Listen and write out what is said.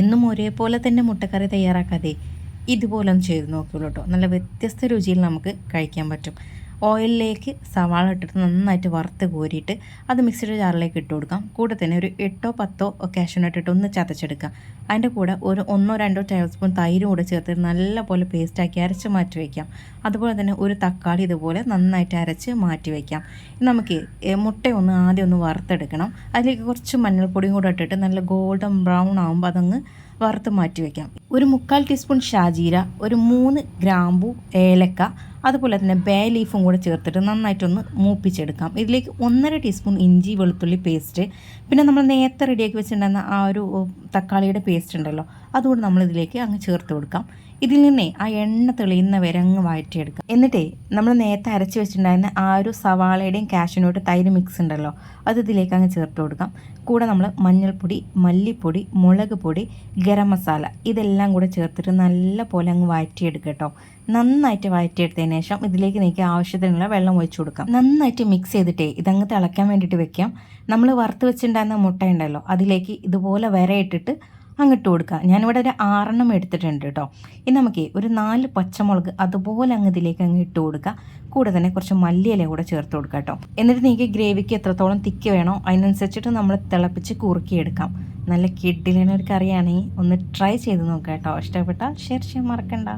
എന്നും ഒരേപോലെ തന്നെ മുട്ടക്കറി തയ്യാറാക്കാതെ ഇതുപോലെ ഒന്ന് ചെയ്ത് നോക്കിയുള്ളൂ കേട്ടോ. നല്ല വ്യത്യസ്ത രുചിയിൽ നമുക്ക് കഴിക്കാൻ പറ്റും. ഓയിലിലേക്ക് സവാള ഇട്ടിട്ട് നന്നായിട്ട് വറുത്ത് കോരിയിട്ട് അത് മിക്സിയുടെ ജാറിലേക്ക് ഇട്ട് കൊടുക്കാം. കൂടെ തന്നെ ഒരു 8-10 കാഷ്യൂനട്ട് ഇട്ട് ഒന്ന് ചതച്ചെടുക്കാം. അതിൻ്റെ കൂടെ ഒരു 1-2 ടേബിൾ സ്പൂൺ തൈരും കൂടെ ചേർത്ത് നല്ലപോലെ പേസ്റ്റാക്കി അരച്ച് മാറ്റി വയ്ക്കാം. അതുപോലെ തന്നെ ഒരു തക്കാളി ഇതുപോലെ നന്നായിട്ട് അരച്ച് മാറ്റി വയ്ക്കാം. നമുക്ക് മുട്ടയൊന്ന് ആദ്യം ഒന്ന് വറുത്തെടുക്കണം. അതിലേക്ക് കുറച്ച് മഞ്ഞൾപ്പൊടിയും കൂടെ ഇട്ടിട്ട് നല്ല ഗോൾഡൻ ബ്രൗൺ ആകുമ്പോൾ അതങ്ങ് വറുത്ത് മാറ്റി വയ്ക്കാം. ഒരു 1/4 ടീസ്പൂൺ ഷാജീര, ഒരു 3 ഗ്രാമ്പു, ഏലക്ക, അതുപോലെ തന്നെ ബേ ലീഫും കൂടെ ചേർത്തിട്ട് നന്നായിട്ടൊന്ന് മൂപ്പിച്ചെടുക്കാം. ഇതിലേക്ക് 1.5 ടീസ്പൂൺ ഇഞ്ചി വെളുത്തുള്ളി പേസ്റ്റ്, പിന്നെ നമ്മൾ നേരത്തെ റെഡിയാക്കി വെച്ചിട്ടുണ്ടായിരുന്ന ആ ഒരു തക്കാളിയുടെ പേസ്റ്റ് ഉണ്ടല്ലോ, അതുകൊണ്ട് നമ്മളിതിലേക്ക് അങ്ങ് ചേർത്ത് കൊടുക്കാം. ഇതിൽ നിന്നേ ആ എണ്ണ തെളിയുന്ന വരെ അങ്ങ് വഴറ്റിയെടുക്കാം. എന്നിട്ടേ നമ്മൾ നേരത്തെ അരച്ച് വെച്ചിട്ടുണ്ടായിരുന്ന ആ ഒരു സവാളയുടെയും കാഷ്യൂനട്ട് തൈര് മിക്സ് ഉണ്ടല്ലോ, അത് ഇതിലേക്ക് അങ്ങ് ചേർത്ത് കൊടുക്കാം. കൂടെ നമ്മൾ മഞ്ഞൾപ്പൊടി, മല്ലിപ്പൊടി, മുളക് പൊടി, ഗരം മസാല ഇതെല്ലാം കൂടെ ചേർത്തിട്ട് നല്ല പോലെ അങ്ങ് വഴറ്റിയെടുക്കുക കേട്ടോ. നന്നായിട്ട് വഴറ്റിയെടുത്തതിന് ശേഷം ഇതിലേക്ക് നിങ്ങൾക്ക് ആവശ്യത്തിനുള്ള വെള്ളം ഒഴിച്ചു കൊടുക്കാം. നന്നായിട്ട് മിക്സ് ചെയ്തിട്ടേ ഇതങ്ങ് തിളയ്ക്കാൻ വേണ്ടിയിട്ട് വെക്കാം. നമ്മൾ വറുത്ത് വെച്ചിട്ടുണ്ടായിരുന്ന മുട്ട ഉണ്ടല്ലോ, അതിലേക്ക് ഇതുപോലെ ഇട്ടിട്ട് അങ്ങിട്ട് കൊടുക്കുക. ഞാനിവിടെ ഒരു 6 എടുത്തിട്ടുണ്ട് കേട്ടോ. ഇനി നമുക്ക് ഒരു 4 പച്ചമുളക് അതുപോലെ അങ്ങ് ഇതിലേക്ക് അങ്ങ് ഇട്ട് കൊടുക്കുക. കൂടെ തന്നെ കുറച്ച് മല്ലിയില കൂടെ ചേർത്ത് കൊടുക്കുക കേട്ടോ. എന്നിട്ട് നിങ്ങൾക്ക് ഗ്രേവിക്ക് എത്രത്തോളം തിക്ക് വേണോ അതിനനുസരിച്ചിട്ട് നമ്മൾ തിളപ്പിച്ച് കുറുക്കിയെടുക്കാം. നല്ല കിഡിലിനൊരു കറിയാണെങ്കിൽ ഒന്ന് ട്രൈ ചെയ്ത് നോക്കാം കേട്ടോ. ഇഷ്ടപ്പെട്ടാൽ ഷെയർ ചെയ്യാൻ മറക്കണ്ട.